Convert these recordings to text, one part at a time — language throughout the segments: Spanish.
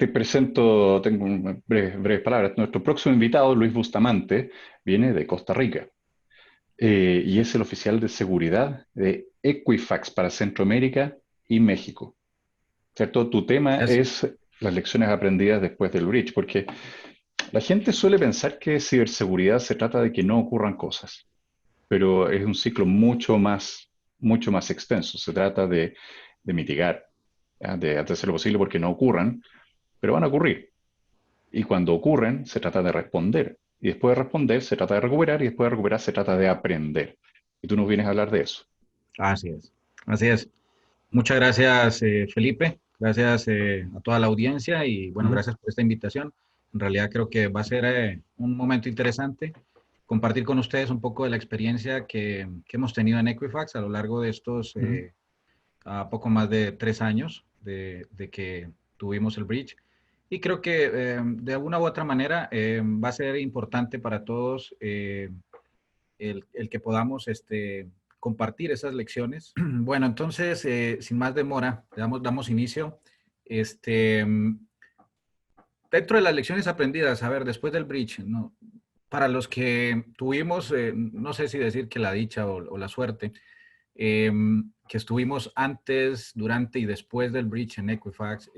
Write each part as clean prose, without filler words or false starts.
te presento, tengo breves palabras. Nuestro próximo invitado, Luis Bustamante, viene de Costa Rica y es el oficial de seguridad de Equifax para Centroamérica y México. ¿Cierto? Tu tema Es- es las lecciones aprendidas después del breach, porque la gente suele pensar que ciberseguridad se trata de que no ocurran cosas, pero es un ciclo mucho más extenso. Se trata de mitigar, ¿ya? De hacer lo posible porque no ocurran, pero van a ocurrir. Y cuando ocurren, se trata de responder. Y después de responder, se trata de recuperar. Y después de recuperar, se trata de aprender. Y tú nos vienes a hablar de eso. Así es. Así es. Muchas gracias, Felipe. Gracias a toda la audiencia y bueno, Ujú. gracias por esta invitación. En realidad creo que va a ser un momento interesante compartir con ustedes un poco de la experiencia que hemos tenido en Equifax a lo largo de estos Ujú. a poco más de 3 años de que tuvimos el bridge. Y creo que de alguna u otra manera va a ser importante para todos el que podamos compartir esas lecciones. Bueno, entonces, sin más demora, damos inicio. Este, Dentro de las lecciones aprendidas, a ver, después del bridge, ¿no? Para los que tuvimos, no sé si decir que la dicha o la suerte, eh, que estuvimos antes, durante y después del breach en Equifax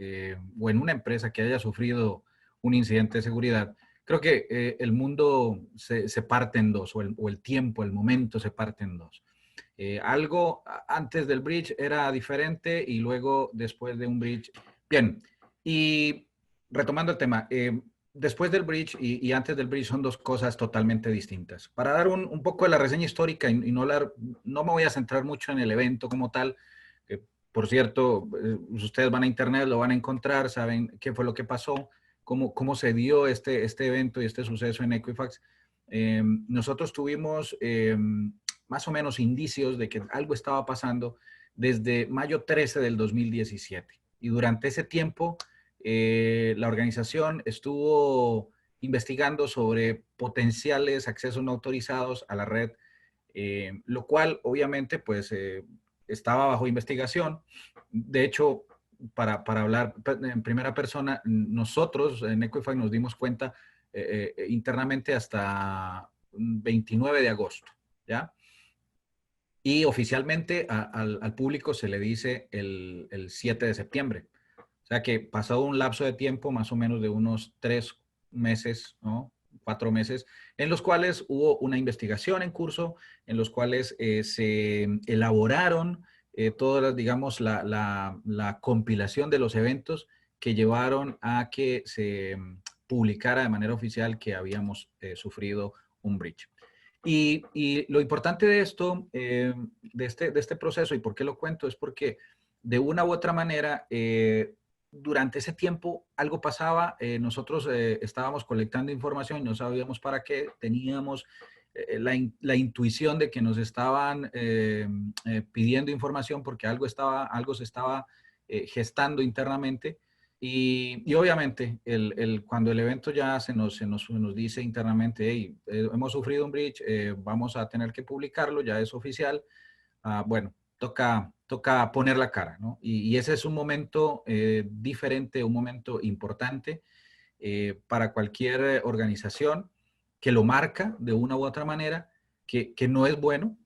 o en una empresa que haya sufrido un incidente de seguridad, creo que el mundo se parte en dos, o el tiempo, el momento se parte en dos. Algo antes del breach era diferente y luego después de un breach. Bien, y retomando el tema, después del breach y antes del breach son dos cosas totalmente distintas. Para dar un poco de la reseña histórica y no me voy a centrar mucho en el evento como tal, que por cierto, ustedes van a internet, lo van a encontrar, saben qué fue lo que pasó, cómo se dio este evento y este suceso en Equifax. Nosotros tuvimos más o menos indicios de que algo estaba pasando desde mayo 13 del 2017. Y durante ese tiempo, la organización estuvo investigando sobre potenciales accesos no autorizados a la red, lo cual obviamente pues estaba bajo investigación. De hecho, para hablar en primera persona, nosotros en Equifax nos dimos cuenta internamente hasta 29 de agosto, ¿ya? Y oficialmente al público se le dice el 7 de septiembre. O sea que pasado un lapso de tiempo, más o menos de unos 3 meses, ¿no? 4 meses, en los cuales hubo una investigación en curso, en los cuales se elaboraron todas las, digamos, la compilación de los eventos que llevaron a que se publicara de manera oficial que habíamos sufrido un breach. Y lo importante de esto, de este proceso, y por qué lo cuento, es porque de una u otra manera, durante ese tiempo algo pasaba, nosotros estábamos colectando información, no sabíamos para qué, teníamos la intuición de que nos estaban pidiendo información porque algo se estaba gestando internamente. Y obviamente, cuando el evento ya se nos dice internamente, hey, hemos sufrido un breach, vamos a tener que publicarlo, ya es oficial, bueno, toca poner la cara, ¿no? Y ese es un momento diferente, un momento importante para cualquier organización que lo marca de una u otra manera, que no es bueno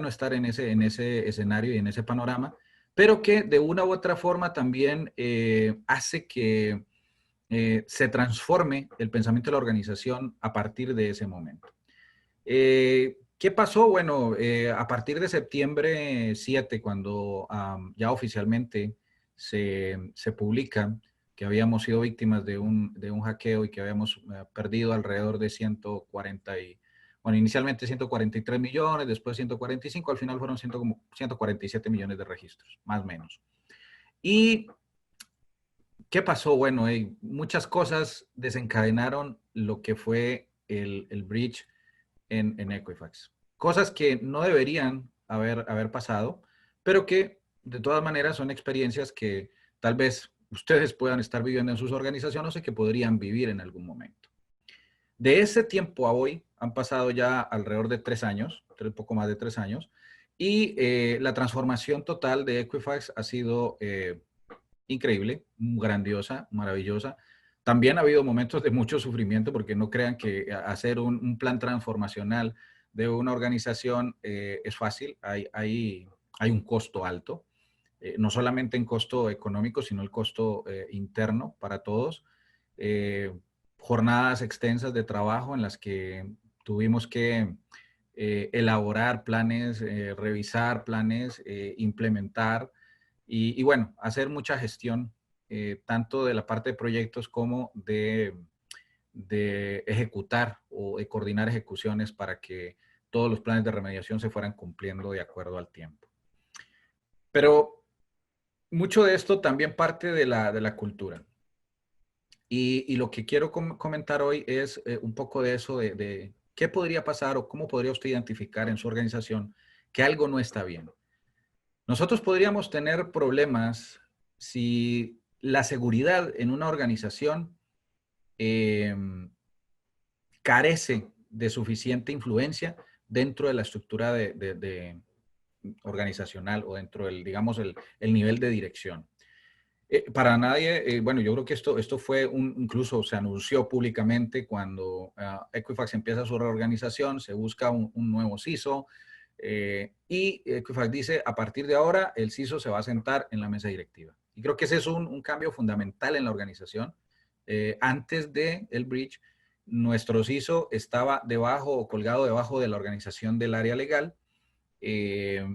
estar en ese escenario y en ese panorama, pero que de una u otra forma también hace que se transforme el pensamiento de la organización a partir de ese momento. ¿Qué pasó? Bueno, a partir de septiembre 7, cuando ya oficialmente se publica que habíamos sido víctimas de un hackeo y que habíamos perdido alrededor de 140 bueno, inicialmente 143 millones, después 145, al final fueron como 147 millones de registros, más o menos. ¿Y qué pasó? Bueno, muchas cosas desencadenaron lo que fue el breach en Equifax. Cosas que no deberían haber pasado, pero que de todas maneras son experiencias que tal vez ustedes puedan estar viviendo en sus organizaciones y que podrían vivir en algún momento. De ese tiempo a hoy han pasado ya alrededor de 3 años, un poco más de 3 años, y la transformación total de Equifax ha sido increíble, grandiosa, maravillosa. También ha habido momentos de mucho sufrimiento, porque no crean que hacer un plan transformacional de una organización es fácil. Hay un costo alto, no solamente en costo económico, sino el costo interno para todos. Eh, Jornadas extensas de trabajo en las que tuvimos que elaborar planes, revisar planes, implementar y bueno, hacer mucha gestión, tanto de la parte de proyectos como de ejecutar o de coordinar ejecuciones para que todos los planes de remediación se fueran cumpliendo de acuerdo al tiempo. Pero mucho de esto también parte de la cultura. Y lo que quiero comentar hoy es un poco de eso, de qué podría pasar o cómo podría usted identificar en su organización que algo no está bien. Nosotros podríamos tener problemas si la seguridad en una organización eh, carece de suficiente influencia dentro de la estructura de organizacional o dentro del, digamos, el nivel de dirección. Para nadie, bueno, yo creo que esto fue incluso se anunció públicamente cuando Equifax empieza su reorganización, se busca un nuevo CISO y Equifax dice, a partir de ahora el CISO se va a sentar en la mesa directiva. Y creo que ese es un cambio fundamental en la organización. Antes del breach, nuestro CISO estaba debajo o colgado debajo de la organización del área legal,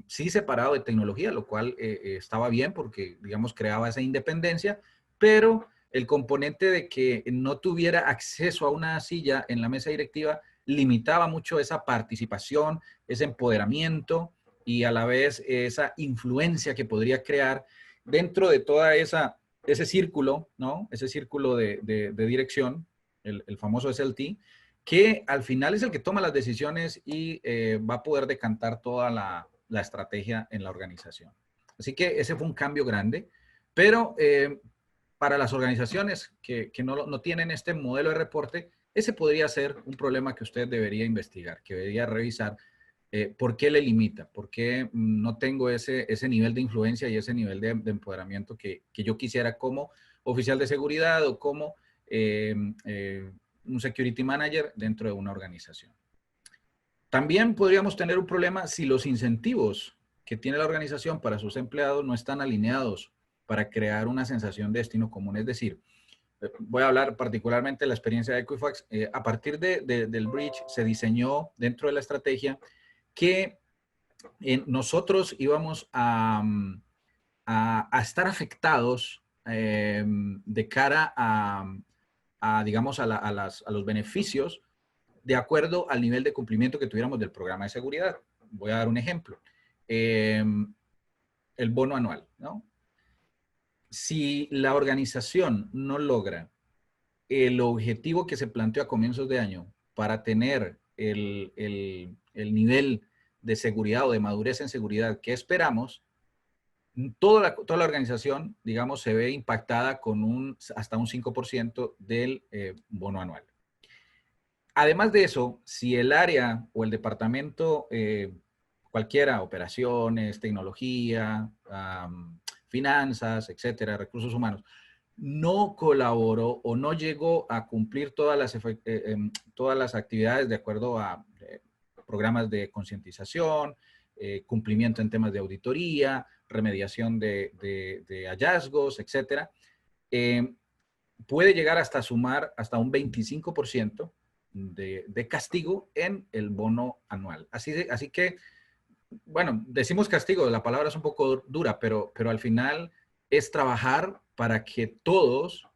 sí separado de tecnología, lo cual estaba bien porque, digamos, creaba esa independencia, pero el componente de que no tuviera acceso a una silla en la mesa directiva limitaba mucho esa participación, ese empoderamiento y a la vez esa influencia que podría crear dentro de toda ese círculo, ¿no? Ese círculo de dirección, el famoso SLT, que al final es el que toma las decisiones y va a poder decantar toda la estrategia en la organización. Así que ese fue un cambio grande, pero para las organizaciones que no tienen este modelo de reporte, ese podría ser un problema que usted debería investigar, que debería revisar por qué le limita, por qué no tengo ese nivel de influencia y ese nivel de empoderamiento que yo quisiera como oficial de seguridad o como un security manager dentro de una organización. También podríamos tener un problema si los incentivos que tiene la organización para sus empleados no están alineados para crear una sensación de destino común. Es decir, voy a hablar particularmente de la experiencia de Equifax. A partir del breach se diseñó dentro de la estrategia que nosotros íbamos a estar afectados de cara digamos, a los beneficios de acuerdo al nivel de cumplimiento que tuviéramos del programa de seguridad. Voy a dar un ejemplo. El bono anual, ¿no? Si la organización no logra el objetivo que se planteó a comienzos de año para tener el nivel de seguridad o de madurez en seguridad que esperamos, toda la organización, digamos, se ve impactada con hasta un 5% del bono anual. Además de eso, si el área o el departamento, cualquiera, operaciones, tecnología, finanzas, etcétera, recursos humanos, no colaboró o no llegó a cumplir todas las actividades de acuerdo a programas de concientización, cumplimiento en temas de auditoría, remediación de hallazgos, etcétera, puede llegar hasta sumar hasta un 25% de castigo en el bono anual. Así que, bueno, decimos castigo, la palabra es un poco dura, pero al final es trabajar para que todos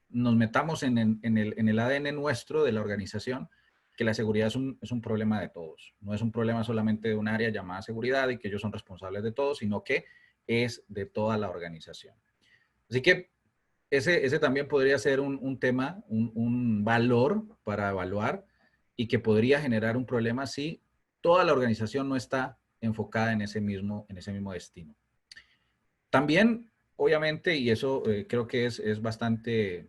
nos metamos en el ADN nuestro de la organización, que la seguridad es un problema de todos. No es un problema solamente de un área llamada seguridad y que ellos son responsables de todo, sino que es de toda la organización. Así que ese también podría ser un tema, un valor para evaluar y que podría generar un problema si toda la organización no está enfocada en ese mismo destino. También, obviamente, y eso creo que es bastante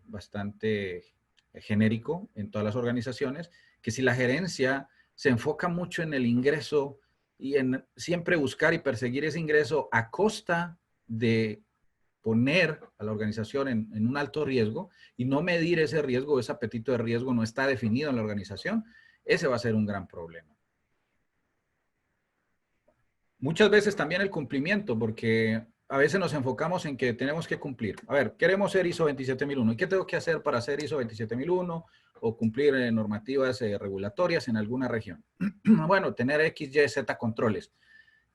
genérico en todas las organizaciones, que si la gerencia se enfoca mucho en el ingreso y en siempre buscar y perseguir ese ingreso a costa de poner a la organización en un alto riesgo y no medir ese riesgo, ese apetito de riesgo no está definido en la organización, ese va a ser un gran problema. Muchas veces también el cumplimiento, porque a veces nos enfocamos en que tenemos que cumplir. A ver, queremos ser ISO 27001. ¿Y qué tengo que hacer para ser ISO 27001 o cumplir normativas regulatorias en alguna región? Bueno, tener X, Y, Z controles.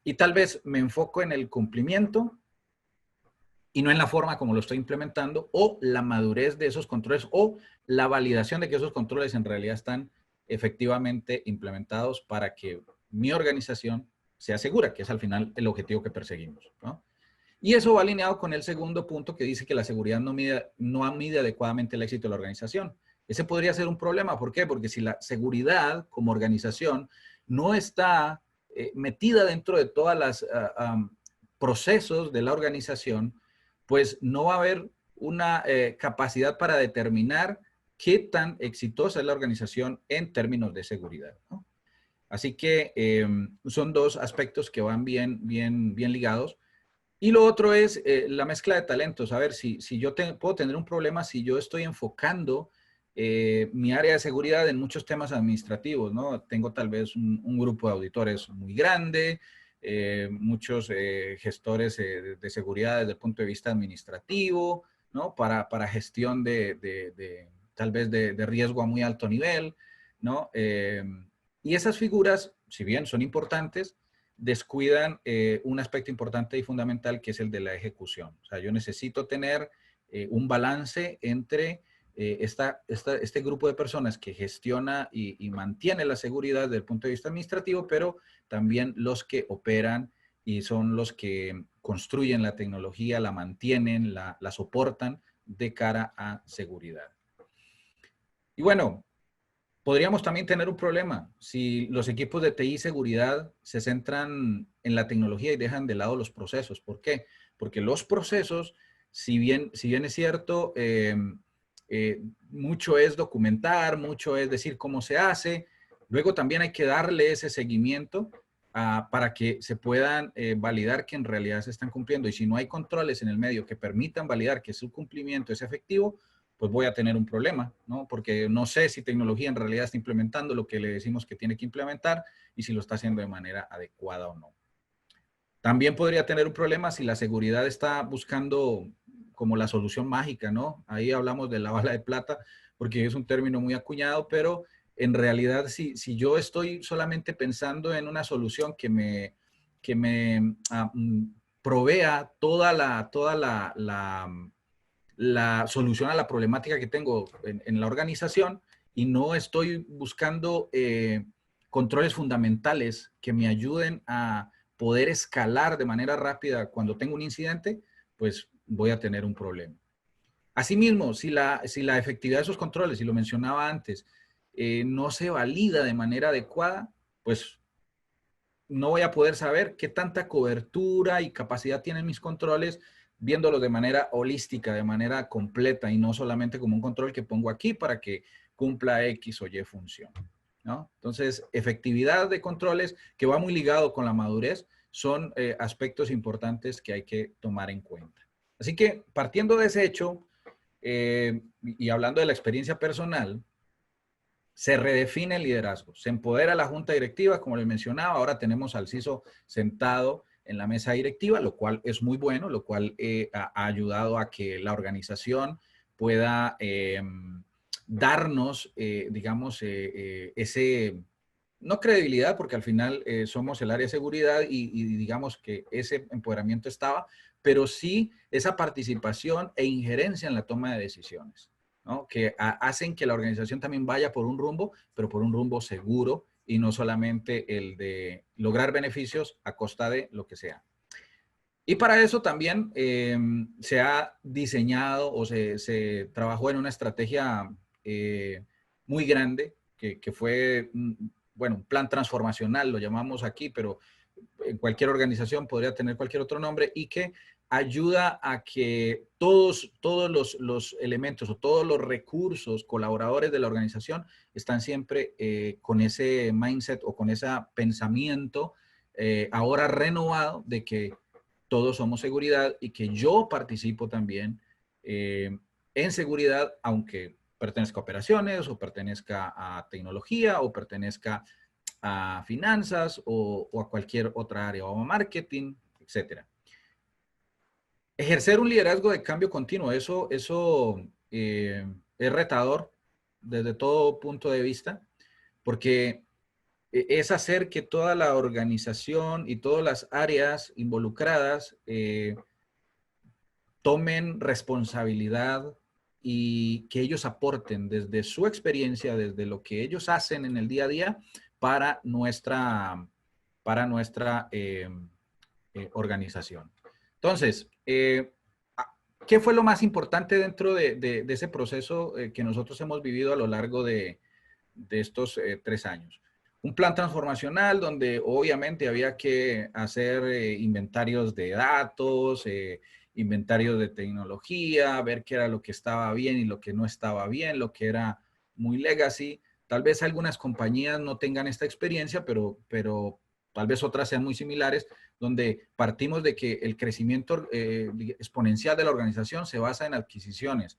Y tal vez me enfoco en el cumplimiento y no en la forma como lo estoy implementando o la madurez de esos controles o la validación de que esos controles en realidad están efectivamente implementados para que mi organización sea segura, que es al final el objetivo que perseguimos, ¿no? Y eso va alineado con el segundo punto que dice que la seguridad no mide adecuadamente el éxito de la organización. Ese podría ser un problema. ¿Por qué? Porque si la seguridad como organización no está metida dentro de todas las procesos de la organización, pues no va a haber una capacidad para determinar qué tan exitosa es la organización en términos de seguridad, ¿no? Así que son dos aspectos que van bien ligados. Y lo otro es la mezcla de talentos. A ver, si yo puedo tener un problema si yo estoy enfocando mi área de seguridad en muchos temas administrativos, ¿no? Tengo tal vez un grupo de auditores muy grande, muchos gestores de seguridad desde el punto de vista administrativo, ¿no? Para gestión tal vez de riesgo a muy alto nivel, ¿no? Y esas figuras, si bien son importantes, descuidan un aspecto importante y fundamental que es el de la ejecución. O sea, yo necesito tener un balance entre este grupo de personas que gestiona y mantiene la seguridad desde el punto de vista administrativo, pero también los que operan y son los que construyen la tecnología, la mantienen, la soportan de cara a seguridad. Y bueno, podríamos también tener un problema si los equipos de TI y seguridad se centran en la tecnología y dejan de lado los procesos. ¿Por qué? Porque los procesos, si bien es cierto, mucho es documentar, mucho es decir cómo se hace, luego también hay que darle ese seguimiento para que se puedan validar que en realidad se están cumpliendo. Y si no hay controles en el medio que permitan validar que su cumplimiento es efectivo, pues voy a tener un problema, ¿no? Porque no sé si tecnología en realidad está implementando lo que le decimos que tiene que implementar y si lo está haciendo de manera adecuada o no. También podría tener un problema si la seguridad está buscando como la solución mágica, ¿no? Ahí hablamos de la bala de plata, porque es un término muy acuñado, pero en realidad si yo estoy solamente pensando en una solución que me provea toda la solución a la problemática que tengo en la organización y no estoy buscando controles fundamentales que me ayuden a poder escalar de manera rápida cuando tengo un incidente, pues voy a tener un problema. Asimismo, si la efectividad de esos controles, y lo mencionaba antes, no se valida de manera adecuada, pues no voy a poder saber qué tanta cobertura y capacidad tienen mis controles viéndolo de manera holística, de manera completa y no solamente como un control que pongo aquí para que cumpla X o Y función, ¿no? Entonces, efectividad de controles que va muy ligado con la madurez son aspectos importantes que hay que tomar en cuenta. Así que partiendo de ese hecho y hablando de la experiencia personal, se redefine el liderazgo, se empodera la junta directiva, como les mencionaba, ahora tenemos al CISO sentado en la mesa directiva, lo cual es muy bueno, lo cual ha ayudado a que la organización pueda darnos, digamos, ese, no credibilidad, porque al final somos el área de seguridad y digamos que ese empoderamiento estaba, pero sí esa participación e injerencia en la toma de decisiones, ¿no? Que hacen que la organización también vaya por un rumbo, pero por un rumbo seguro y no solamente el de lograr beneficios a costa de lo que sea. Y para eso también se ha diseñado o se trabajó en una estrategia muy grande que fue, bueno, un plan transformacional, lo llamamos aquí, pero en cualquier organización podría tener cualquier otro nombre y que ayuda a que todos los elementos o todos los recursos, colaboradores de la organización están siempre con ese mindset o con ese pensamiento ahora renovado de que todos somos seguridad y que yo participo también en seguridad, aunque pertenezca a operaciones o pertenezca a tecnología o pertenezca a finanzas o a cualquier otra área o a marketing, etcétera. Ejercer un liderazgo de cambio continuo, eso es retador desde todo punto de vista, porque es hacer que toda la organización y todas las áreas involucradas tomen responsabilidad y que ellos aporten desde su experiencia, desde lo que ellos hacen en el día a día para nuestra organización. Entonces, ¿qué fue lo más importante dentro de ese proceso que nosotros hemos vivido a lo largo de estos 3 años? Un plan transformacional donde obviamente había que hacer inventarios de datos, inventarios de tecnología, ver qué era lo que estaba bien y lo que no estaba bien, lo que era muy legacy. Tal vez algunas compañías no tengan esta experiencia, pero tal vez otras sean muy similares, donde partimos de que el crecimiento exponencial de la organización se basa en adquisiciones.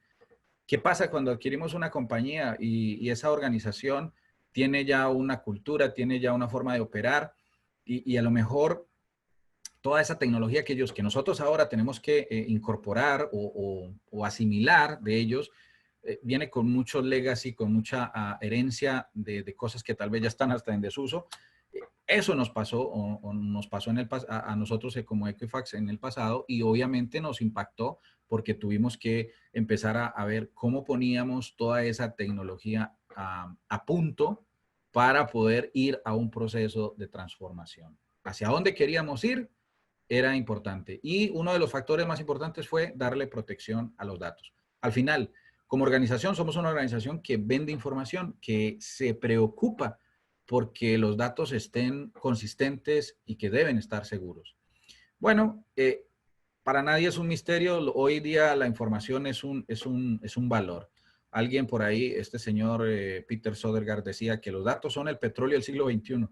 ¿Qué pasa cuando adquirimos una compañía y esa organización tiene ya una cultura, tiene ya una forma de operar y a lo mejor toda esa tecnología que nosotros ahora tenemos que incorporar o asimilar de ellos, viene con mucho legacy, con mucha herencia de cosas que tal vez ya están hasta en desuso. Eso nos pasó o nos pasó a nosotros como Equifax en el pasado y obviamente nos impactó porque tuvimos que empezar a ver cómo poníamos toda esa tecnología a punto para poder ir a un proceso de transformación. ¿Hacia dónde queríamos ir? Era importante. Y uno de los factores más importantes fue darle protección a los datos. Al final, como organización, somos una organización que vende información, que se preocupa porque los datos estén consistentes y que deben estar seguros. Bueno, para nadie es un misterio. Hoy día la información es un valor. Alguien por ahí, este señor Peter Sodergaard, decía que los datos son el petróleo del siglo XXI.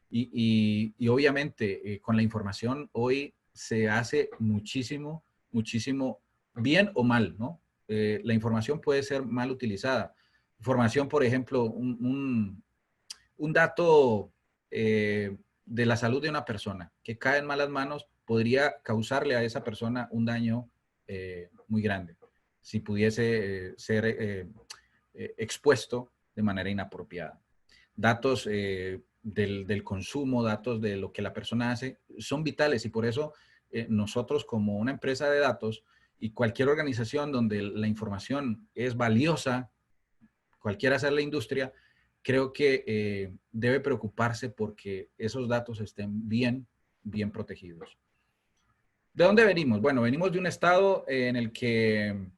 Y obviamente con la información hoy se hace muchísimo, muchísimo bien o mal, ¿no? La información puede ser mal utilizada. Información, por ejemplo, un dato de la salud de una persona que cae en malas manos podría causarle a esa persona un daño muy grande si pudiese ser expuesto de manera inapropiada. Datos del consumo, datos de lo que la persona hace, son vitales y por eso nosotros como una empresa de datos y cualquier organización donde la información es valiosa, cualquiera sea la industria, creo que debe preocuparse porque esos datos estén bien protegidos. ¿De dónde venimos? Bueno, venimos de un estado en el que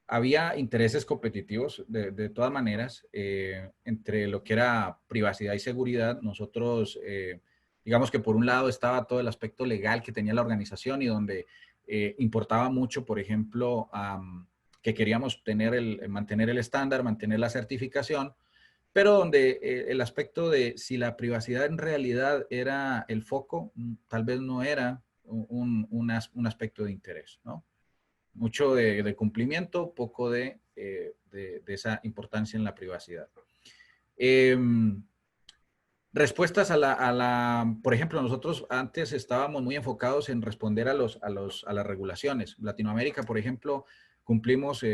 había intereses competitivos de todas maneras entre lo que era privacidad y seguridad. Nosotros, digamos que por un lado estaba todo el aspecto legal que tenía la organización y donde importaba mucho, por ejemplo, que queríamos mantener el estándar, mantener la certificación, pero donde el aspecto de si la privacidad en realidad era el foco, tal vez no era un aspecto de interés, ¿no? Mucho de cumplimiento, poco de esa importancia en la privacidad. Respuestas por ejemplo, nosotros antes estábamos muy enfocados en responder a las regulaciones. Latinoamérica, por ejemplo, cumplimos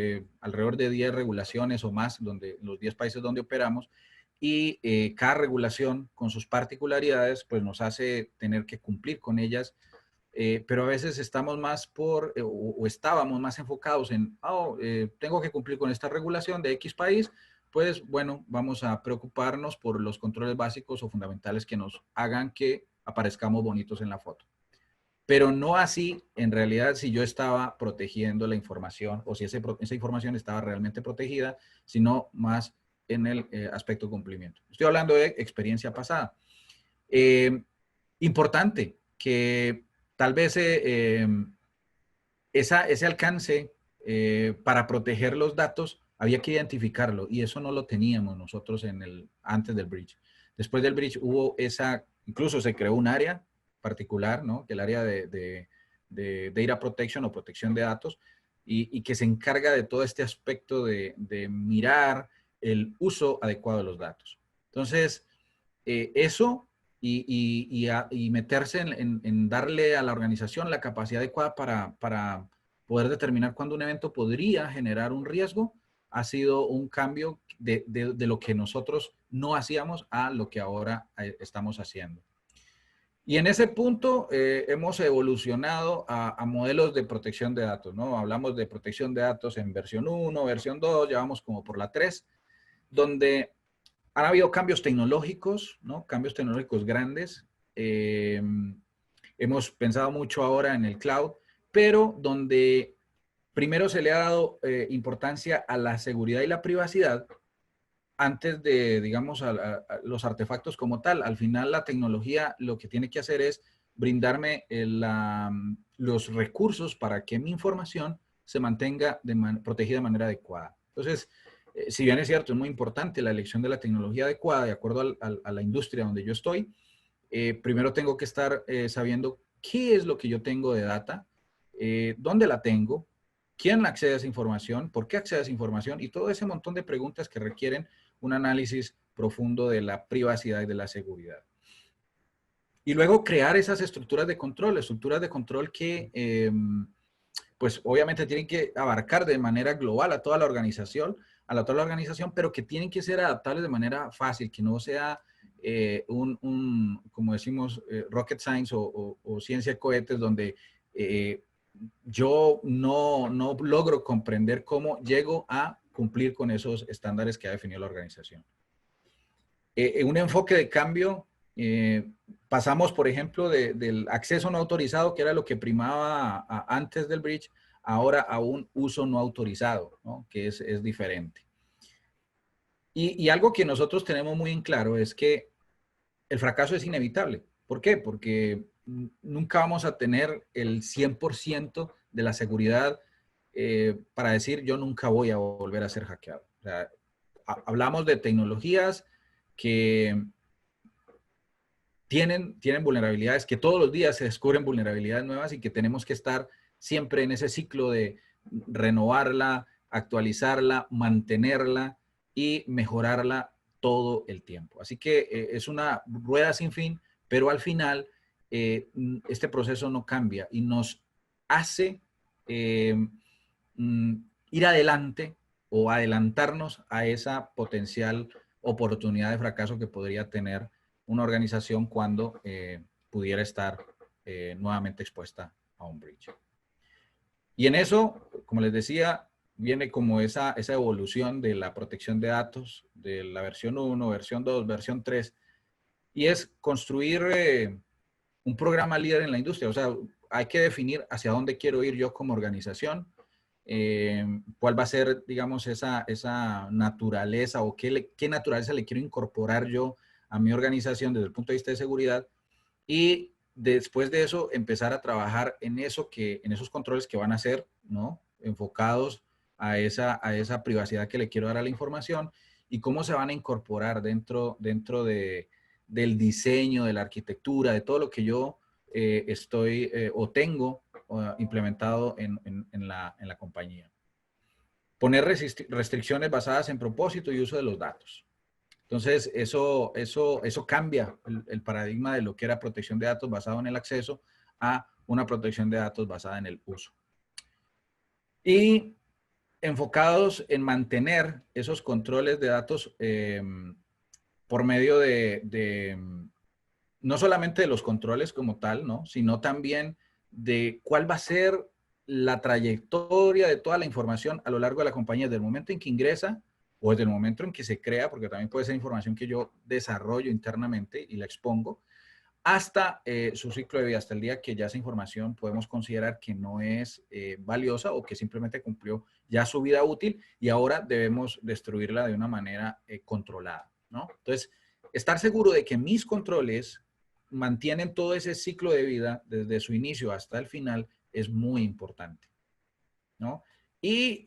alrededor de 10 regulaciones o más, los 10 países donde operamos, y cada regulación con sus particularidades, pues nos hace tener que cumplir con ellas, pero a veces estamos más o estábamos más enfocados en, tengo que cumplir con esta regulación de X país, pues bueno, vamos a preocuparnos por los controles básicos o fundamentales que nos hagan que aparezcamos bonitos en la foto. Pero no así, en realidad, si yo estaba protegiendo la información o si esa información estaba realmente protegida, sino más en el aspecto de cumplimiento. Estoy hablando de experiencia pasada. Importante que tal vez ese alcance para proteger los datos había que identificarlo y eso no lo teníamos nosotros antes del bridge. Después del bridge incluso se creó un área particular, ¿no? El área de Data Protection o protección de datos y que se encarga de todo este aspecto de mirar el uso adecuado de los datos. Entonces, eso y meterse en darle a la organización la capacidad adecuada para poder determinar cuándo un evento podría generar un riesgo, ha sido un cambio de lo que nosotros no hacíamos a lo que ahora estamos haciendo. Y en ese punto hemos evolucionado a modelos de protección de datos, ¿no? Hablamos de protección de datos en versión 1, versión 2, ya vamos como por la 3, donde han habido cambios tecnológicos, ¿no? Cambios tecnológicos grandes. Hemos pensado mucho ahora en el cloud, pero donde primero se le ha dado importancia a la seguridad y la privacidad antes de, digamos, a los artefactos como tal. Al final, la tecnología lo que tiene que hacer es brindarme los recursos para que mi información se mantenga protegida de manera adecuada. Entonces, si bien es cierto, es muy importante la elección de la tecnología adecuada de acuerdo a la industria donde yo estoy, primero tengo que estar sabiendo qué es lo que yo tengo de data, dónde la tengo, quién accede a esa información, por qué accede a esa información y todo ese montón de preguntas que requieren un análisis profundo de la privacidad y de la seguridad. Y luego crear esas estructuras de control que pues obviamente tienen que abarcar de manera global a toda la organización, pero que tienen que ser adaptables de manera fácil, que no sea como decimos, rocket science o ciencia de cohetes, donde yo no logro comprender cómo llego a cumplir con esos estándares que ha definido la organización. Un enfoque de cambio, pasamos, por ejemplo, del acceso no autorizado, que era lo que primaba antes del bridge, ahora a un uso no autorizado, ¿no? Que es diferente. Y algo que nosotros tenemos muy en claro es que el fracaso es inevitable. ¿Por qué? Porque nunca vamos a tener el 100% de la seguridad para decir yo nunca voy a volver a ser hackeado. O sea, hablamos de tecnologías que tienen vulnerabilidades, que todos los días se descubren vulnerabilidades nuevas y que tenemos que estar siempre en ese ciclo de renovarla, actualizarla, mantenerla y mejorarla todo el tiempo. Así que es una rueda sin fin, pero al final este proceso no cambia y nos hace ir adelante o adelantarnos a esa potencial oportunidad de fracaso que podría tener una organización cuando pudiera estar nuevamente expuesta a un breach. Y en eso, como les decía, viene como esa evolución de la protección de datos, de la versión 1, versión 2, versión 3, y es construir un programa líder en la industria. O sea, hay que definir hacia dónde quiero ir yo como organización, cuál va a ser, digamos, esa naturaleza o qué naturaleza le quiero incorporar yo a mi organización desde el punto de vista de seguridad y después de eso empezar a trabajar en esos controles que van a ser, ¿no? Enfocados a esa privacidad que le quiero dar a la información y cómo se van a incorporar dentro del diseño, de la arquitectura, de todo lo que yo estoy o tengo implementado en la compañía. Poner restricciones basadas en propósito y uso de los datos. Entonces, eso cambia el paradigma de lo que era protección de datos basado en el acceso a una protección de datos basada en el uso. Y enfocados en mantener esos controles de datos por medio no solamente de los controles como tal, ¿no? Sino también de cuál va a ser la trayectoria de toda la información a lo largo de la compañía, desde el momento en que ingresa o desde el momento en que se crea, porque también puede ser información que yo desarrollo internamente y la expongo, hasta su ciclo de vida, hasta el día que ya esa información podemos considerar que no es valiosa o que simplemente cumplió ya su vida útil y ahora debemos destruirla de una manera controlada, ¿no? Entonces, estar seguro de que mis controles mantienen todo ese ciclo de vida desde su inicio hasta el final es muy importante, ¿no? Y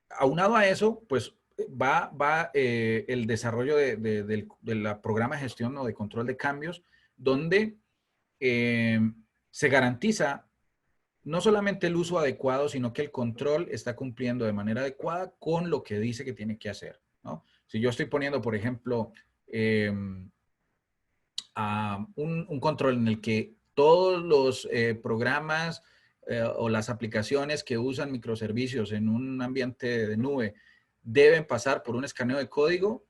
aunado a eso, pues va el desarrollo del programa de gestión o de control de cambios, donde se garantiza no solamente el uso adecuado, sino que el control está cumpliendo de manera adecuada con lo que dice que tiene que hacer, ¿no? Si yo estoy poniendo, por ejemplo, un control en el que todos los programas o las aplicaciones que usan microservicios en un ambiente de nube deben pasar por un escaneo de código,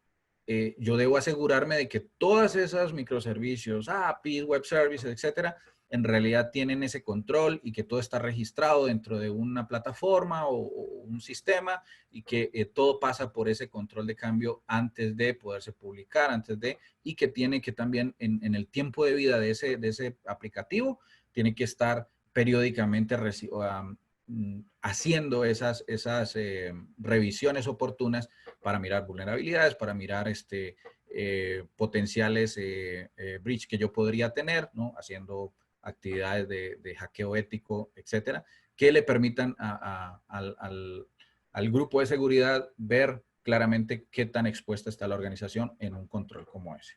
yo debo asegurarme de que todas esas microservicios, APIs, web services, etcétera, en realidad tienen ese control y que todo está registrado dentro de una plataforma o un sistema y que todo pasa por ese control de cambio antes de poderse publicar, antes de, y que tiene que también en el tiempo de vida de ese aplicativo, tiene que estar periódicamente haciendo esas revisiones oportunas para mirar vulnerabilidades, para mirar potenciales breach que yo podría tener, ¿no? Haciendo actividades de hackeo ético, etcétera, que le permitan al grupo de seguridad ver claramente qué tan expuesta está la organización en un control como ese.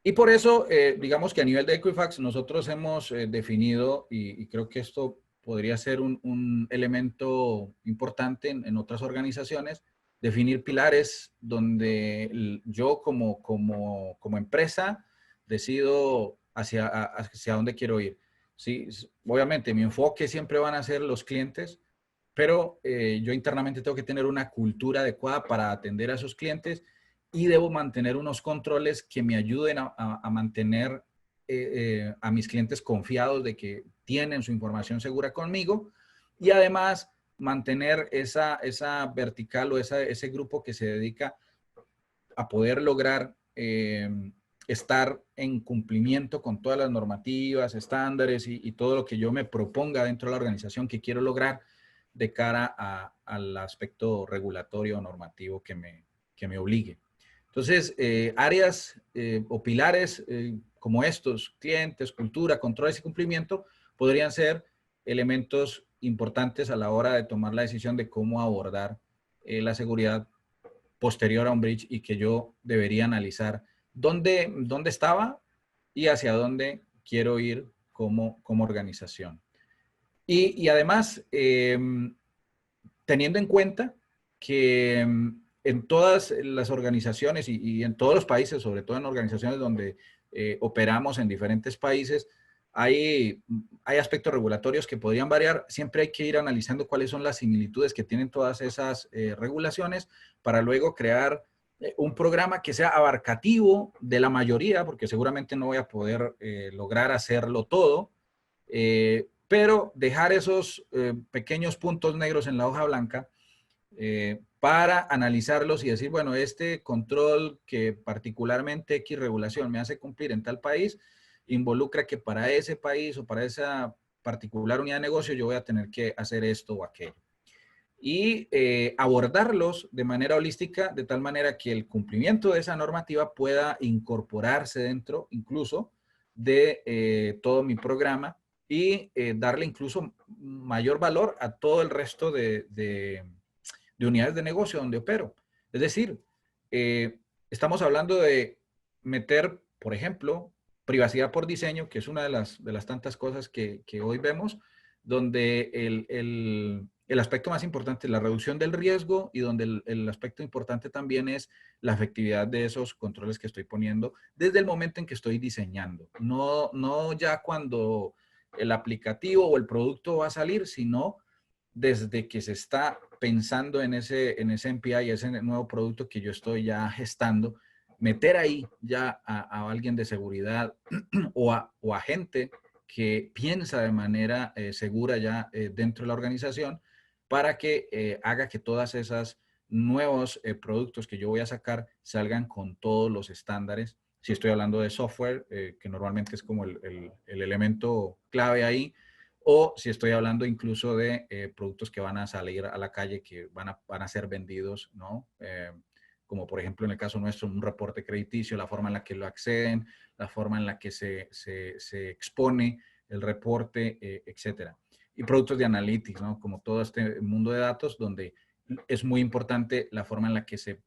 Y por eso, digamos que a nivel de Equifax, nosotros hemos definido, y creo que esto podría ser un elemento importante en otras organizaciones, definir pilares donde yo como empresa decido hacia dónde quiero ir. Sí, obviamente mi enfoque siempre van a ser los clientes, pero yo internamente tengo que tener una cultura adecuada para atender a esos clientes y debo mantener unos controles que me ayuden a mantener a mis clientes confiados de que tienen su información segura conmigo y además mantener esa vertical o ese grupo que se dedica a poder lograr estar en cumplimiento con todas las normativas, estándares y todo lo que yo me proponga dentro de la organización que quiero lograr de cara al aspecto regulatorio o normativo que me obligue. Entonces, áreas o pilares como estos, clientes, cultura, controles y cumplimiento, podrían ser elementos importantes a la hora de tomar la decisión de cómo abordar la seguridad posterior a un breach y que yo debería analizar dónde estaba y hacia dónde quiero ir como organización. Y además, teniendo en cuenta que en todas las organizaciones y en todos los países, sobre todo en organizaciones donde operamos en diferentes países, hay aspectos regulatorios que podrían variar. Siempre hay que ir analizando cuáles son las similitudes que tienen todas esas regulaciones para luego crear un programa que sea abarcativo de la mayoría, porque seguramente no voy a poder lograr hacerlo todo, pero dejar esos pequeños puntos negros en la hoja blanca para analizarlos y decir, bueno, este control que particularmente X regulación me hace cumplir en tal país, involucra que para ese país o para esa particular unidad de negocio yo voy a tener que hacer esto o aquello. Y abordarlos de manera holística, de tal manera que el cumplimiento de esa normativa pueda incorporarse dentro incluso de todo mi programa y darle incluso mayor valor a todo el resto de unidades de negocio donde opero. Es decir, estamos hablando de meter, por ejemplo, privacidad por diseño, que es una de las tantas cosas que hoy vemos, donde el aspecto más importante es la reducción del riesgo y donde el aspecto importante también es la efectividad de esos controles que estoy poniendo desde el momento en que estoy diseñando. No ya cuando el aplicativo o el producto va a salir, sino desde que se está pensando en ese MPI, ese nuevo producto que yo estoy ya gestando, meter ahí ya a alguien de seguridad o a gente que piensa de manera segura ya dentro de la organización para que haga que todas esas nuevos productos que yo voy a sacar salgan con todos los estándares. Si estoy hablando de software, que normalmente es como el elemento clave ahí, o si estoy hablando incluso de productos que van a salir a la calle, que van a ser vendidos, ¿no? Como por ejemplo en el caso nuestro, un reporte crediticio, la forma en la que lo acceden, la forma en la que se expone el reporte, etcétera. Y productos de analytics, ¿no? Como todo este mundo de datos, donde es muy importante la forma en la que se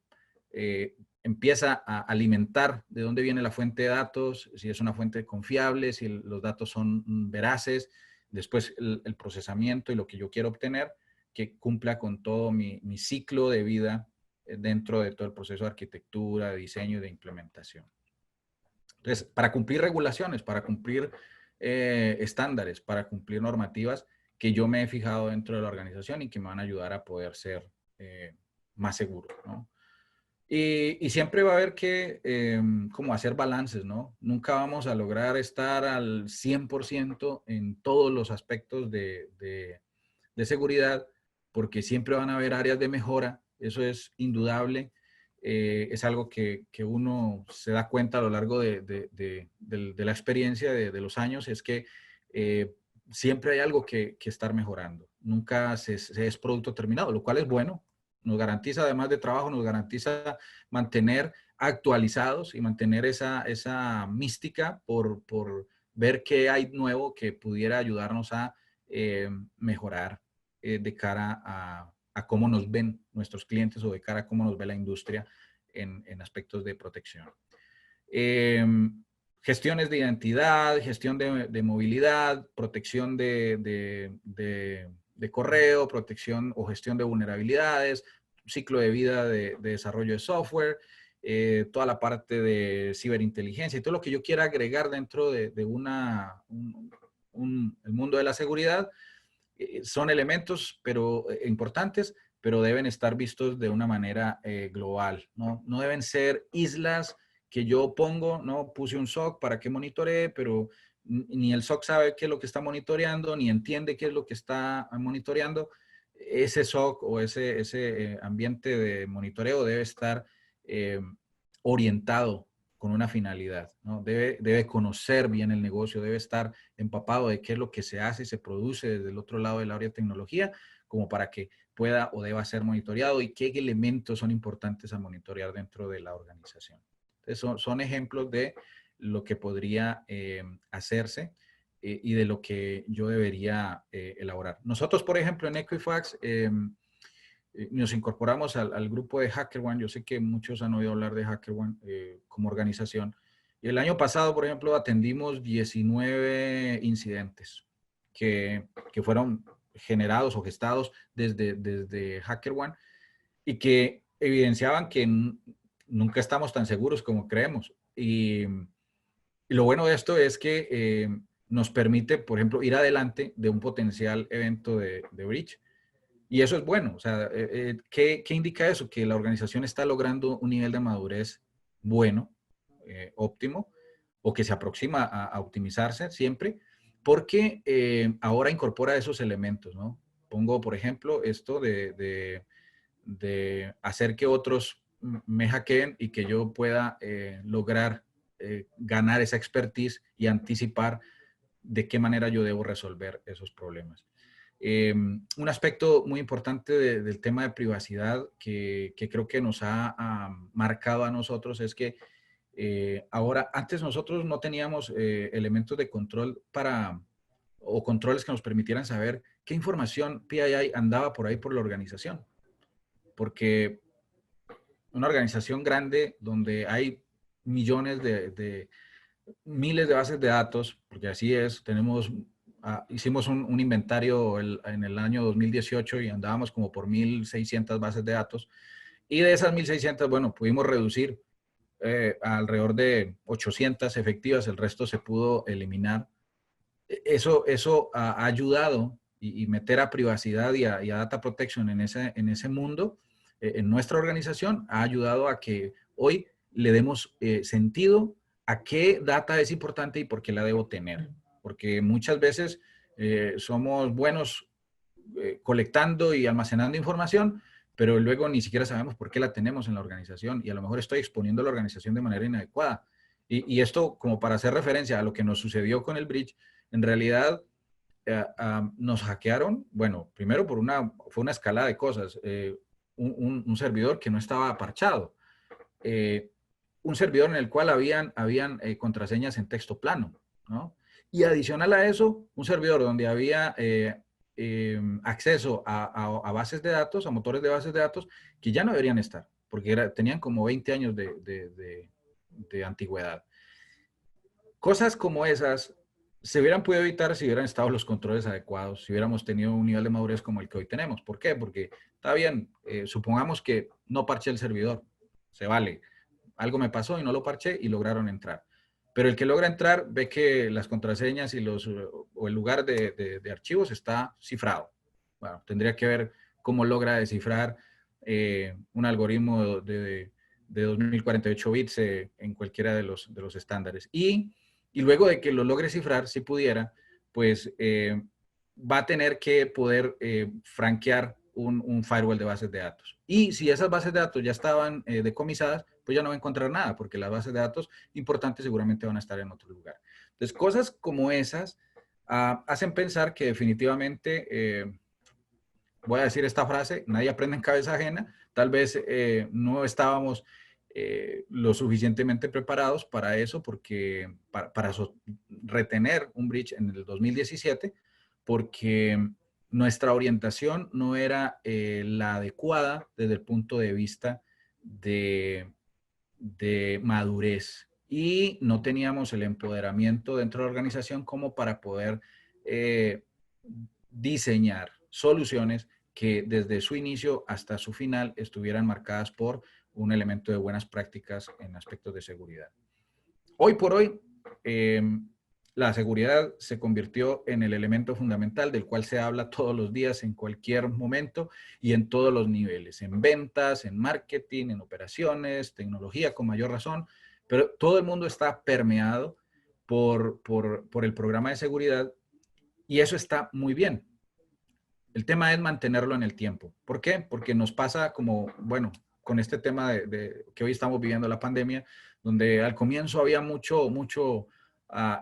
empieza a alimentar de dónde viene la fuente de datos, si es una fuente confiable, si los datos son veraces, después el procesamiento y lo que yo quiero obtener, que cumpla con todo mi ciclo de vida dentro de todo el proceso de arquitectura, de diseño y de implementación. Entonces, para cumplir regulaciones, para cumplir estándares, para cumplir normativas que yo me he fijado dentro de la organización y que me van a ayudar a poder ser más seguro, ¿no? Y siempre va a haber que como hacer balances, ¿no? Nunca vamos a lograr estar al 100% en todos los aspectos de seguridad, porque siempre van a haber áreas de mejora, eso es indudable. Es algo que uno se da cuenta a lo largo de la experiencia de los años, es que siempre hay algo que estar mejorando. Nunca se es producto terminado, lo cual es bueno. Nos garantiza, además de trabajo, nos garantiza mantener actualizados y mantener esa mística por ver qué hay nuevo que pudiera ayudarnos a mejorar de cara a cómo nos ven nuestros clientes o de cara a cómo nos ve la industria en aspectos de protección. Gestiones de identidad, gestión de movilidad, protección de correo, protección o gestión de vulnerabilidades, ciclo de vida de desarrollo de software, toda la parte de ciberinteligencia y todo lo que yo quiera agregar dentro de el mundo de la seguridad. Son elementos importantes, pero deben estar vistos de una manera global, ¿no? No deben ser islas que yo pongo, ¿no? Puse un SOC para que monitoree, pero ni el SOC sabe qué es lo que está monitoreando, ni entiende qué es lo que está monitoreando. Ese SOC o ese ambiente de monitoreo debe estar orientado con una finalidad, ¿no? Debe conocer bien el negocio, debe estar empapado de qué es lo que se hace y se produce desde el otro lado del área de tecnología, como para que pueda o deba ser monitoreado y qué elementos son importantes a monitorear dentro de la organización. Entonces, son ejemplos de lo que podría hacerse y de lo que yo debería elaborar. Nosotros, por ejemplo, en Equifax, nos incorporamos al grupo de HackerOne. Yo sé que muchos han oído hablar de HackerOne como organización. Y el año pasado, por ejemplo, atendimos 19 incidentes que fueron generados o gestados desde HackerOne y que evidenciaban que nunca estamos tan seguros como creemos. Y lo bueno de esto es que nos permite, por ejemplo, ir adelante de un potencial evento de breach. Y eso es bueno. O sea, ¿qué indica eso? Que la organización está logrando un nivel de madurez bueno, óptimo, o que se aproxima a optimizarse siempre, porque ahora incorpora esos elementos, ¿no? Pongo, por ejemplo, esto de hacer que otros me hackeen y que yo pueda lograr ganar esa expertise y anticipar de qué manera yo debo resolver esos problemas. Un aspecto muy importante del tema de privacidad que creo que nos ha marcado a nosotros es que ahora, antes nosotros no teníamos elementos de control o controles que nos permitieran saber qué información PII andaba por ahí por la organización. Porque una organización grande donde hay millones miles de bases de datos, porque así es, hicimos un inventario en el año 2018 y andábamos como por 1.600 bases de datos. Y de esas 1.600, bueno, pudimos reducir alrededor de 800 efectivas, el resto se pudo eliminar. Eso ha ayudado y meter a privacidad y a data protection en ese mundo, en nuestra organización, ha ayudado a que hoy le demos sentido a qué data es importante y por qué la debo tener. Porque muchas veces somos buenos colectando y almacenando información, pero luego ni siquiera sabemos por qué la tenemos en la organización y a lo mejor estoy exponiendo a la organización de manera inadecuada. Y esto, como para hacer referencia a lo que nos sucedió con el bridge, en realidad nos hackearon, bueno, primero fue una escalada de cosas. Un servidor que no estaba parchado. Un servidor en el cual habían contraseñas en texto plano, ¿no? Y adicional a eso, un servidor donde había acceso a bases de datos, a motores de bases de datos, que ya no deberían estar, porque tenían como 20 años de antigüedad. Cosas como esas se hubieran podido evitar si hubieran estado los controles adecuados, si hubiéramos tenido un nivel de madurez como el que hoy tenemos. ¿Por qué? Porque está bien, supongamos que no parché el servidor, se vale. Algo me pasó y no lo parché y lograron entrar. Pero el que logra entrar ve que las contraseñas y o el lugar de archivos está cifrado. Bueno, tendría que ver cómo logra descifrar un algoritmo de 2048 bits en cualquiera de los estándares. Y luego de que lo logre cifrar, si pudiera, pues va a tener que poder franquear un firewall de bases de datos. Y si esas bases de datos ya estaban decomisadas, pues ya no va a encontrar nada, porque las bases de datos importantes seguramente van a estar en otro lugar. Entonces, cosas como esas hacen pensar que definitivamente, voy a decir esta frase, nadie aprende en cabeza ajena, tal vez no estábamos lo suficientemente preparados para eso, porque para retener un bridge en el 2017, porque nuestra orientación no era la adecuada desde el punto de vista de, de madurez y no teníamos el empoderamiento dentro de la organización como para poder eh, diseñar soluciones que desde su inicio hasta su final estuvieran marcadas por un elemento de buenas prácticas en aspectos de seguridad. Hoy por hoy, eh, la seguridad se convirtió en el elemento fundamental del cual se habla todos los días, en cualquier momento y en todos los niveles, en ventas, en marketing, en operaciones, tecnología con mayor razón, pero todo el mundo está permeado por el programa de seguridad y eso está muy bien. El tema es mantenerlo en el tiempo. ¿Por qué? Porque nos pasa como, bueno, con este tema que hoy estamos viviendo la pandemia, donde al comienzo había mucho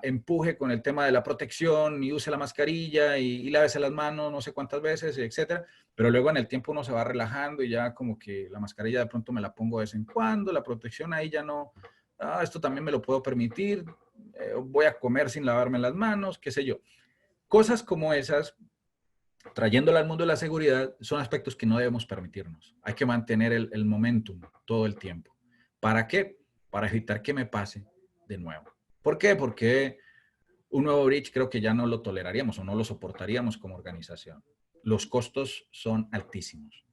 empuje con el tema de la protección y use la mascarilla y lávese las manos no sé cuántas veces, etcétera. Pero luego en el tiempo uno se va relajando y ya como que la mascarilla de pronto me la pongo de vez en cuando, la protección ahí ya no, esto también me lo puedo permitir, voy a comer sin lavarme las manos, qué sé yo. Cosas como esas trayéndola al mundo de la seguridad, son aspectos que no debemos permitirnos. Hay que mantener el momentum todo el tiempo. ¿Para qué? Para evitar que me pase de nuevo. ¿Por qué? Porque un nuevo breach creo que ya no lo toleraríamos o no lo soportaríamos como organización. Los costos son altísimos.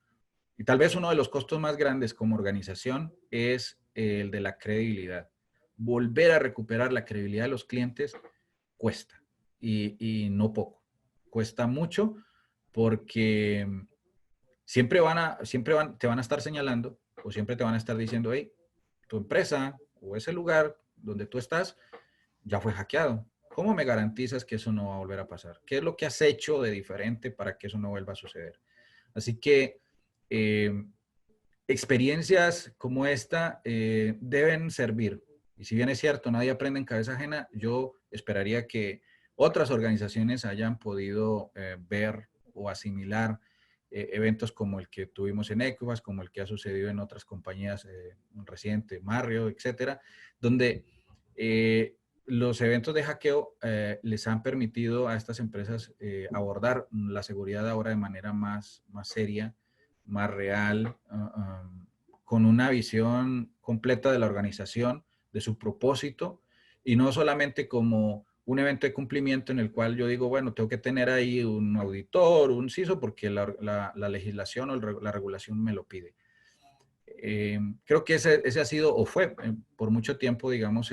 Y tal vez uno de los costos más grandes como organización es el de la credibilidad. Volver a recuperar la credibilidad de los clientes cuesta y no poco. Cuesta mucho porque te van a estar señalando o siempre te van a estar diciendo, hey, tu empresa o ese lugar donde tú estás ya fue hackeado. ¿Cómo me garantizas que eso no va a volver a pasar? ¿Qué es lo que has hecho de diferente para que eso no vuelva a suceder? Así que eh, experiencias como esta deben servir. Y si bien es cierto, nadie aprende en cabeza ajena, yo esperaría que otras organizaciones hayan podido ver o asimilar eventos como el que tuvimos en Equifax, como el que ha sucedido en otras compañías recientes, Marrio, etcétera, donde los eventos de hackeo les han permitido a estas empresas abordar la seguridad ahora de manera más seria, más real, con una visión completa de la organización, de su propósito, y no solamente como un evento de cumplimiento en el cual yo digo, bueno, tengo que tener ahí un auditor, un CISO, porque la legislación o la regulación me lo pide. Creo que ese ha sido o fue por mucho tiempo, digamos,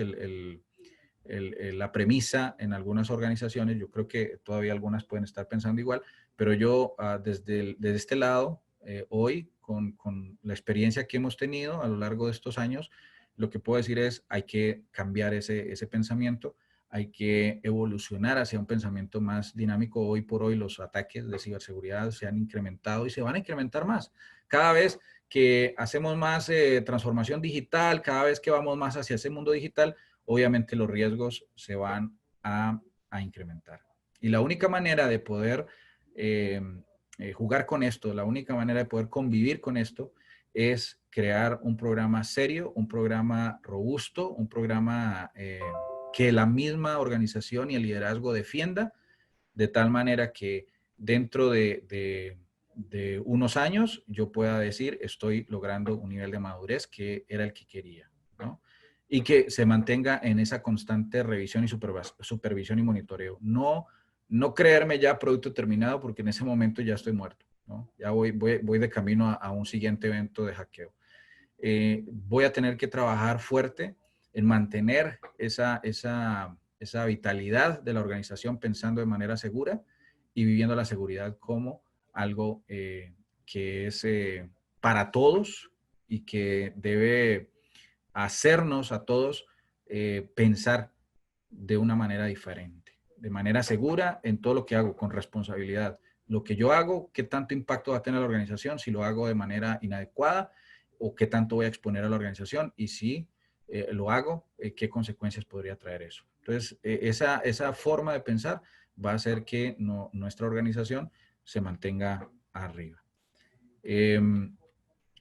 la premisa en algunas organizaciones. Yo creo que todavía algunas pueden estar pensando igual, pero yo desde este lado, hoy, con la experiencia que hemos tenido a lo largo de estos años, lo que puedo decir es hay que cambiar ese pensamiento, hay que evolucionar hacia un pensamiento más dinámico. Hoy por hoy los ataques de ciberseguridad se han incrementado y se van a incrementar más. Cada vez que hacemos más transformación digital, cada vez que vamos más hacia ese mundo digital, obviamente los riesgos se van a incrementar. Y la única manera de poder jugar con esto, la única manera de poder convivir con esto es crear un programa serio, un programa robusto, un programa que la misma organización y el liderazgo defienda, de tal manera que dentro de unos años yo pueda decir estoy logrando un nivel de madurez que era el que quería, ¿no? y que se mantenga en esa constante revisión y supervisión y monitoreo. No creerme ya producto terminado porque en ese momento ya estoy muerto, ¿no? Ya voy de camino a un siguiente evento de hackeo. Voy a tener que trabajar fuerte en mantener esa vitalidad de la organización pensando de manera segura y viviendo la seguridad como algo que es para todos y que debe hacernos a todos pensar de una manera diferente, de manera segura en todo lo que hago, con responsabilidad. Lo que yo hago, qué tanto impacto va a tener la organización, si lo hago de manera inadecuada o qué tanto voy a exponer a la organización y si lo hago, qué consecuencias podría traer eso. Entonces, esa forma de pensar va a hacer que nuestra organización se mantenga arriba.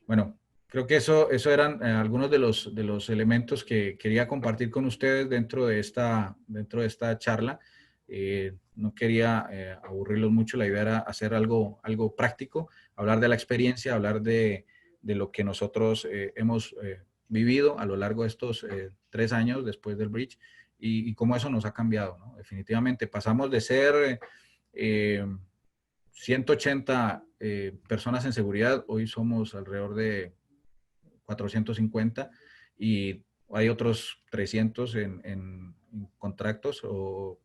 Bueno, creo que eso eran algunos de los elementos que quería compartir con ustedes dentro de esta charla. No quería aburrirlos mucho, la idea era hacer algo práctico, hablar de la experiencia, hablar de lo que nosotros hemos vivido a lo largo de estos 3 años después del bridge y cómo eso nos ha cambiado, ¿no? Definitivamente pasamos de ser 180 personas en seguridad, hoy somos alrededor de 450 y hay otros 300 en contratos o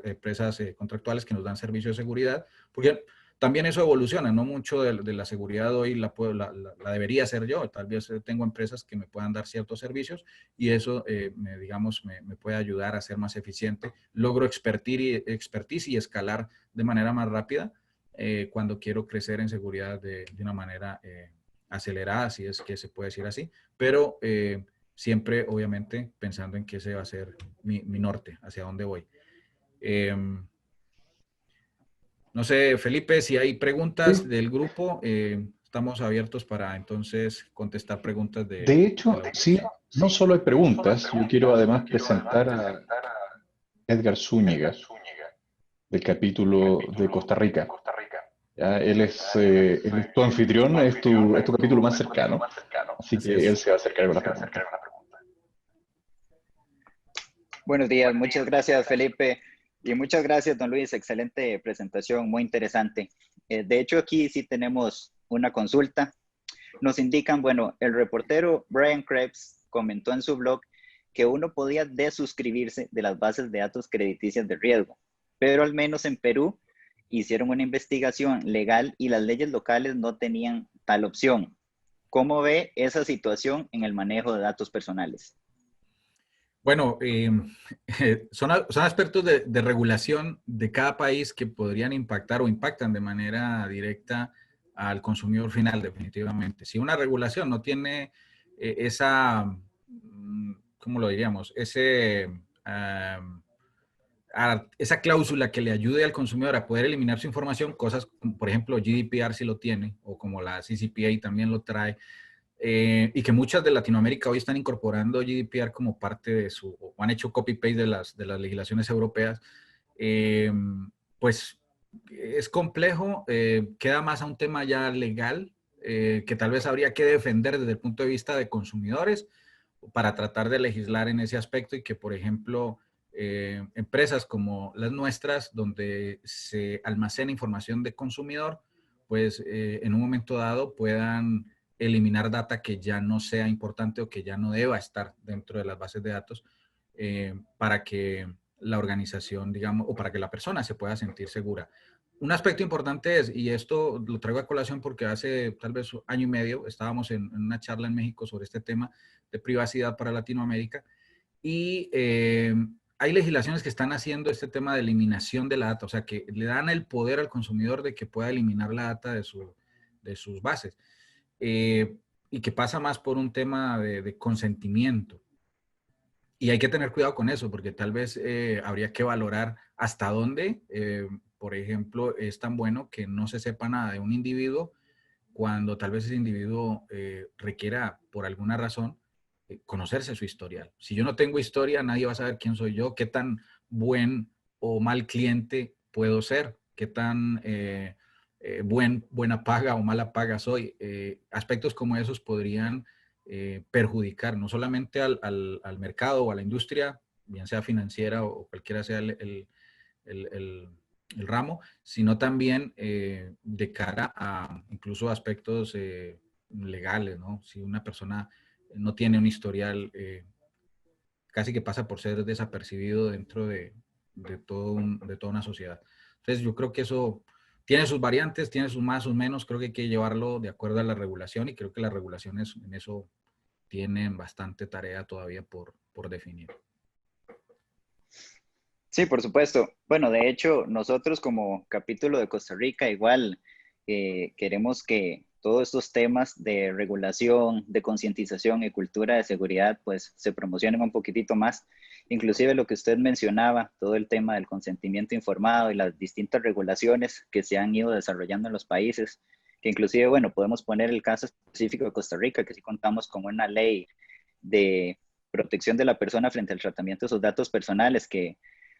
empresas contractuales que nos dan servicio de seguridad, porque también eso evoluciona, no mucho de la seguridad hoy la debería hacer yo, tal vez tengo empresas que me puedan dar ciertos servicios y eso, me puede ayudar a ser más eficiente, logro expertise y escalar de manera más rápida cuando quiero crecer en seguridad de una manera acelerada, si es que se puede decir así, pero siempre, obviamente, pensando en que ese va a ser mi norte, hacia dónde voy. No sé, Felipe, si hay preguntas Sí. del grupo, estamos abiertos para entonces contestar preguntas De de hecho, la sí, audiencia. no solo hay preguntas, yo quiero además presentar a Edgar Zúñiga del capítulo de Costa Rica. Ya, él es tu anfitrión, es tu capítulo más cercano, así Así que él es. se va a acercar con las preguntas. Buenos días, muchas gracias Felipe y muchas gracias don Luis, excelente presentación, muy interesante. De hecho aquí sí tenemos una consulta. Nos indican, bueno, el reportero Brian Krebs comentó en su blog que uno podía desuscribirse de las bases de datos crediticias de riesgo, pero al menos en Perú hicieron una investigación legal y las leyes locales no tenían tal opción. ¿Cómo ve esa situación en el manejo de datos personales? Bueno, son aspectos de regulación de cada país que podrían impactar o impactan de manera directa al consumidor final, definitivamente. Si una regulación no tiene esa, ¿cómo lo diríamos? Esa cláusula que le ayude al consumidor a poder eliminar su información, cosas como, por ejemplo, GDPR sí lo tiene, o como la CCPA también lo trae, y que muchas de Latinoamérica hoy están incorporando GDPR como parte de o han hecho copy-paste de las legislaciones europeas, eh, pues es complejo, queda más a un tema ya legal, que tal vez habría que defender desde el punto de vista de consumidores para tratar de legislar en ese aspecto y que, por ejemplo, empresas como las nuestras, donde se almacena información de consumidor, pues en un momento dado puedan eliminar data que ya no sea importante o que ya no deba estar dentro de las bases de datos para que la organización, digamos, o para que la persona se pueda sentir segura. Un aspecto importante es, y esto lo traigo a colación porque hace tal vez 1 año y medio estábamos en una charla en México sobre este tema de privacidad para Latinoamérica y hay legislaciones que están haciendo este tema de eliminación de la data, o sea, que le dan el poder al consumidor de que pueda eliminar la data de sus bases y que pasa más por un tema de consentimiento. Y hay que tener cuidado con eso, porque tal vez habría que valorar hasta dónde, por ejemplo, es tan bueno que no se sepa nada de un individuo cuando tal vez ese individuo requiera, por alguna razón, conocerse su historial. Si yo no tengo historia, nadie va a saber quién soy yo, qué tan buen o mal cliente puedo ser, qué tan buena paga o mala paga soy. Aspectos como esos podrían perjudicar no solamente al mercado o a la industria, bien sea financiera o cualquiera sea el ramo, sino también de cara a incluso aspectos legales, ¿no? Si una persona no tiene un historial, casi que pasa por ser desapercibido dentro de toda una sociedad. Entonces yo creo que eso tiene sus variantes, tiene sus más, sus menos, creo que hay que llevarlo de acuerdo a la regulación y creo que las regulaciones en eso tienen bastante tarea todavía por definir. Sí, por supuesto. Bueno, de hecho, nosotros como capítulo de Costa Rica igual queremos que todos estos temas de regulación, de concientización y cultura de seguridad pues se promocionen un poquitito más. Inclusive lo que usted mencionaba, todo el tema del consentimiento informado y las distintas regulaciones que se han ido desarrollando en los países, que inclusive, bueno, podemos poner el caso específico de Costa Rica, que sí contamos con una ley de protección de la persona frente al tratamiento de sus datos personales que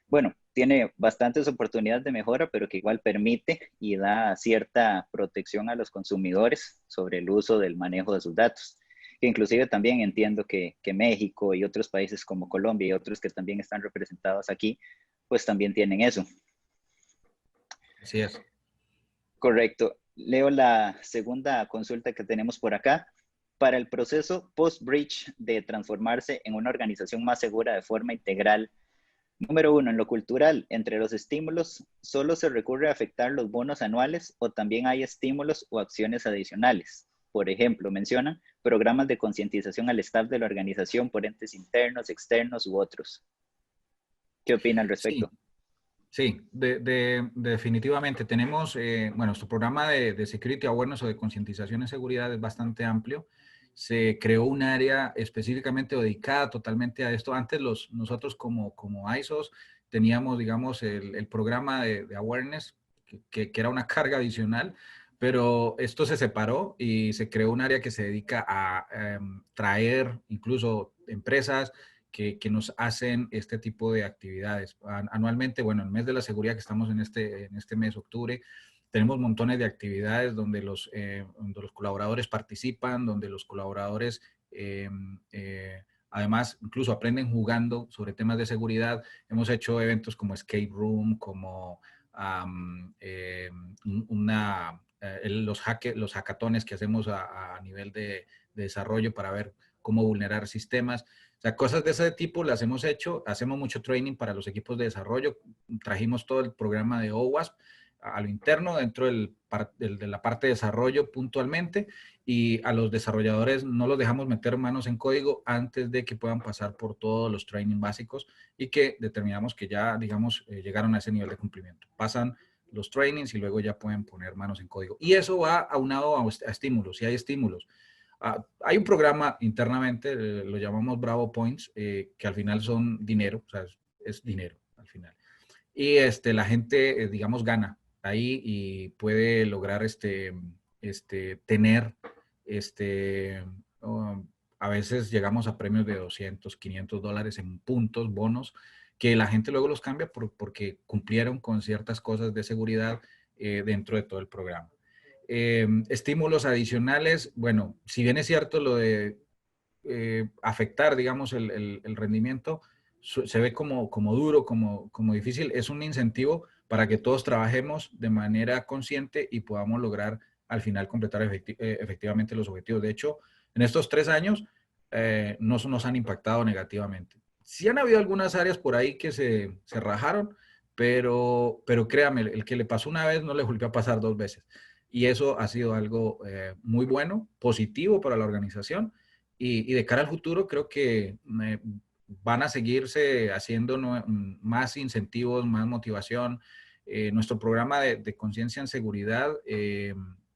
bueno, tiene bastantes oportunidades de mejora, pero que igual permite y da cierta protección a los consumidores sobre el uso del manejo de sus datos. Que inclusive también entiendo que México y otros países como Colombia y otros que también están representados aquí, pues también tienen eso. Así es. Correcto. Leo la segunda consulta que tenemos por acá. Para el proceso post-breach de transformarse en una organización más segura de forma integral, número 1, en lo cultural, entre los estímulos, ¿solo se recurre a afectar los bonos anuales o también hay estímulos o acciones adicionales? Por ejemplo, mencionan programas de concientización al staff de la organización por entes internos, externos u otros. ¿Qué opina al Sí, respecto? sí, definitivamente. Tenemos, bueno, nuestro programa de Security Awareness o de concientización en seguridad es bastante amplio. Se creó un área específicamente dedicada totalmente a esto. Antes nosotros como ISOs teníamos, digamos, el programa de awareness, que era una carga adicional, pero esto se separó y se creó un área que se dedica a traer incluso empresas que nos hacen este tipo de actividades. Anualmente, bueno, el mes de la seguridad que estamos en este mes, octubre, tenemos montones de actividades donde donde los colaboradores participan, donde los colaboradores además incluso aprenden jugando sobre temas de seguridad. Hemos hecho eventos como Escape Room, como los hackatones que hacemos a nivel de desarrollo para ver cómo vulnerar sistemas. O sea, cosas de ese tipo las hemos hecho. Hacemos mucho training para los equipos de desarrollo. Trajimos todo el programa de OWASP a lo interno dentro de la parte de desarrollo puntualmente, y a los desarrolladores no los dejamos meter manos en código antes de que puedan pasar por todos los training básicos y que determinamos que ya, digamos, llegaron a ese nivel de cumplimiento. Pasan los trainings y luego ya pueden poner manos en código. Y eso va aunado a estímulos. Si hay estímulos, hay un programa internamente, lo llamamos Bravo Points, que al final son dinero, o sea, es dinero al final. Y la gente, digamos, gana ahí y puede lograr tener, um, a veces llegamos a premios de 200, $500 en puntos, bonos, que la gente luego los cambia porque cumplieron con ciertas cosas de seguridad dentro de todo el programa. Estímulos adicionales, bueno, si bien es cierto lo de afectar, digamos, el rendimiento, se ve como duro, como difícil, es un incentivo para que todos trabajemos de manera consciente y podamos lograr al final completar efectivamente los objetivos. De hecho, en estos 3 años no nos han impactado negativamente. Sí han habido algunas áreas por ahí que se rajaron, pero créame, el que le pasó una vez no le volvió a pasar 2 veces. Y eso ha sido algo muy bueno, positivo para la organización. Y de cara al futuro, creo que van a seguirse haciendo más incentivos, más motivación. Nuestro programa de conciencia en seguridad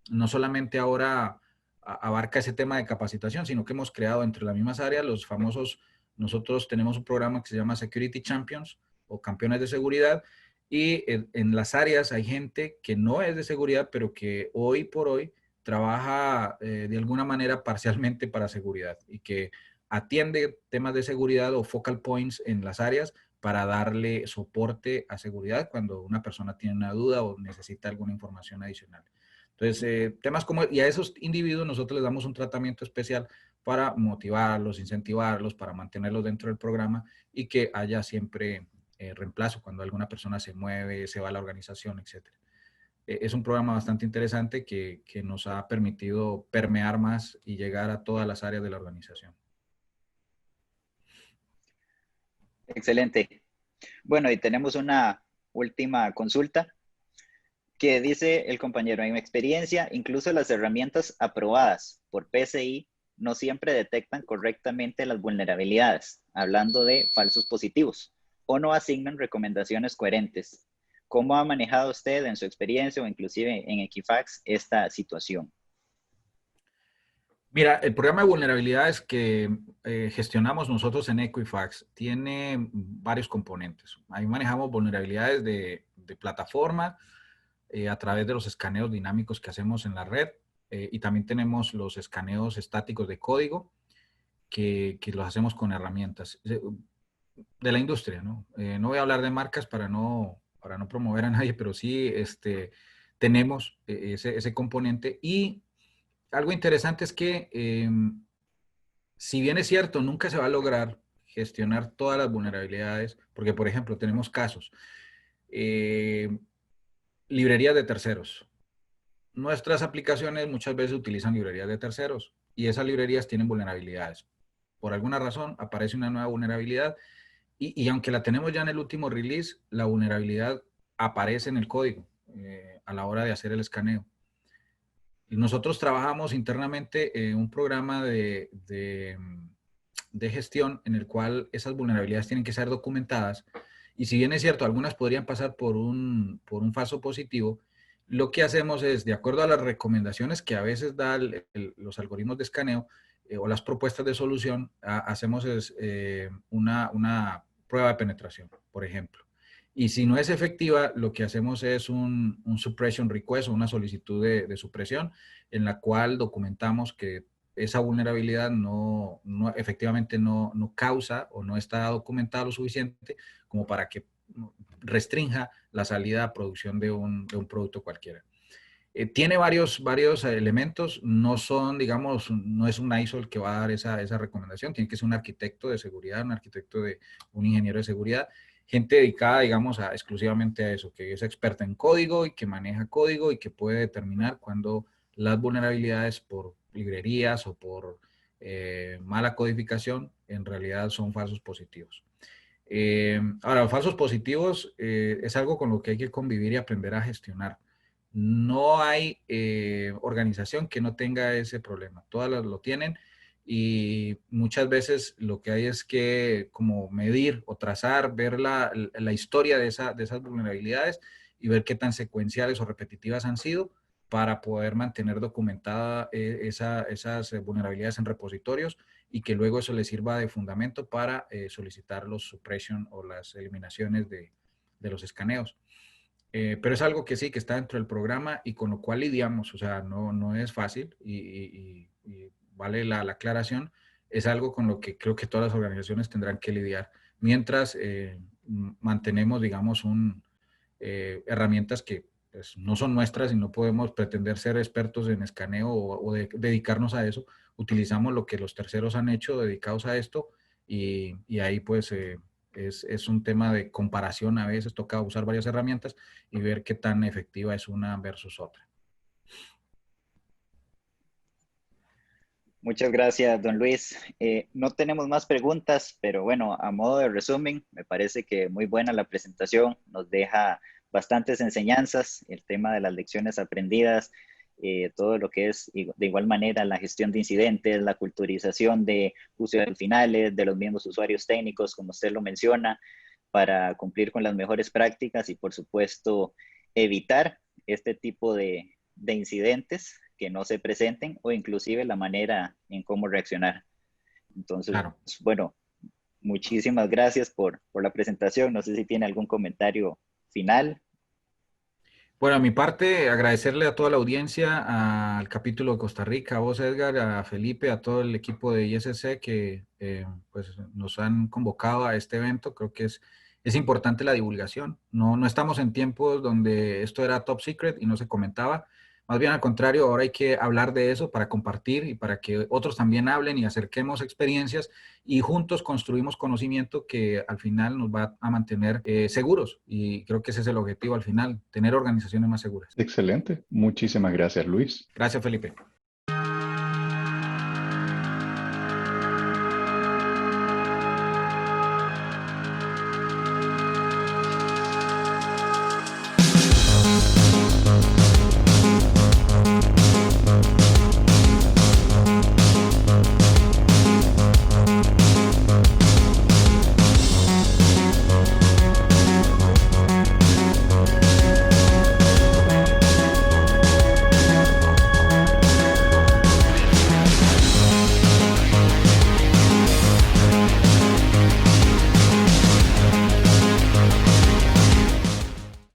no solamente ahora abarca ese tema de capacitación, sino que hemos creado entre las mismas áreas los famosos, nosotros tenemos un programa que se llama Security Champions o campeones de seguridad, y en las áreas hay gente que no es de seguridad, pero que hoy por hoy trabaja de alguna manera parcialmente para seguridad y que atiende temas de seguridad o focal points en las áreas para darle soporte a seguridad cuando una persona tiene una duda o necesita alguna información adicional. Entonces, temas como, y a esos individuos nosotros les damos un tratamiento especial para motivarlos, incentivarlos, para mantenerlos dentro del programa y que haya siempre reemplazo cuando alguna persona se mueve, se va a la organización, etcétera. Es un programa bastante interesante que nos ha permitido permear más y llegar a todas las áreas de la organización. Excelente. Bueno, y tenemos una última consulta que dice el compañero: en mi experiencia, incluso las herramientas aprobadas por PCI no siempre detectan correctamente las vulnerabilidades, hablando de falsos positivos, o no asignan recomendaciones coherentes. ¿Cómo ha manejado usted en su experiencia o inclusive en Equifax esta situación? Mira, el programa de vulnerabilidades que gestionamos nosotros en Equifax tiene varios componentes. Ahí manejamos vulnerabilidades de plataforma a través de los escaneos dinámicos que hacemos en la red y también tenemos los escaneos estáticos de código que los hacemos con herramientas de la industria, ¿no? No voy a hablar de marcas para no promover a nadie, pero sí tenemos ese componente. Y algo interesante es que, si bien es cierto, nunca se va a lograr gestionar todas las vulnerabilidades, porque, por ejemplo, tenemos casos, eh, librerías de terceros. Nuestras aplicaciones muchas veces utilizan librerías de terceros y esas librerías tienen vulnerabilidades. Por alguna razón aparece una nueva vulnerabilidad y aunque la tenemos ya en el último release, la vulnerabilidad aparece en el código a la hora de hacer el escaneo. Y nosotros trabajamos internamente en un programa de gestión en el cual esas vulnerabilidades tienen que ser documentadas. Y si bien es cierto, algunas podrían pasar por un falso positivo, lo que hacemos es, de acuerdo a las recomendaciones que a veces dan los algoritmos de escaneo o las propuestas de solución, hacemos una prueba de penetración, por ejemplo. Y si no es efectiva, lo que hacemos es un suppression request o una solicitud de supresión en la cual documentamos que esa vulnerabilidad efectivamente no causa o no está documentada lo suficiente como para que restrinja la salida a producción de un producto cualquiera. Tiene varios elementos, no son, digamos, no es un ISO el que va a dar esa recomendación, tiene que ser un arquitecto de seguridad, un ingeniero de seguridad, gente dedicada, digamos, exclusivamente a eso, que es experta en código y que maneja código y que puede determinar cuando las vulnerabilidades por librerías o por mala codificación en realidad son falsos positivos. Ahora, los falsos positivos es algo con lo que hay que convivir y aprender a gestionar. No hay organización que no tenga ese problema. Todas las lo tienen y muchas veces lo que hay es que como medir o trazar, ver la historia de esas vulnerabilidades y ver qué tan secuenciales o repetitivas han sido para poder mantener documentada esas vulnerabilidades en repositorios y que luego eso le sirva de fundamento para solicitar los suppression o las eliminaciones de los escaneos. Pero es algo que sí, que está dentro del programa y con lo cual lidiamos, o sea, no es fácil y vale la aclaración, es algo con lo que creo que todas las organizaciones tendrán que lidiar, mientras mantenemos, digamos, herramientas que pues, no son nuestras y no podemos pretender ser expertos en escaneo o dedicarnos a eso, utilizamos lo que los terceros han hecho dedicados a esto y ahí pues es un tema de comparación, a veces toca usar varias herramientas y ver qué tan efectiva es una versus otra. Muchas gracias, don Luis. No tenemos más preguntas, pero bueno, a modo de resumen, me parece que muy buena la presentación, nos deja bastantes enseñanzas, el tema de las lecciones aprendidas, todo lo que es de igual manera la gestión de incidentes, la culturización de usuarios finales, de los mismos usuarios técnicos, como usted lo menciona, para cumplir con las mejores prácticas y, por supuesto, evitar este tipo de incidentes que no se presenten o inclusive la manera en cómo reaccionar. Entonces, claro. Bueno, muchísimas gracias por la presentación. No sé si tiene algún comentario final. Bueno, a mi parte, agradecerle a toda la audiencia, al capítulo de Costa Rica, a vos, Edgar, a Felipe, a todo el equipo de ISC que pues nos han convocado a este evento. Creo que es importante la divulgación. No estamos en tiempos donde esto era top secret y no se comentaba. Más bien al contrario, ahora hay que hablar de eso para compartir y para que otros también hablen y acerquemos experiencias y juntos construimos conocimiento que al final nos va a mantener seguros. Y creo que ese es el objetivo al final, tener organizaciones más seguras. Excelente. Muchísimas gracias, Luis. Gracias, Felipe.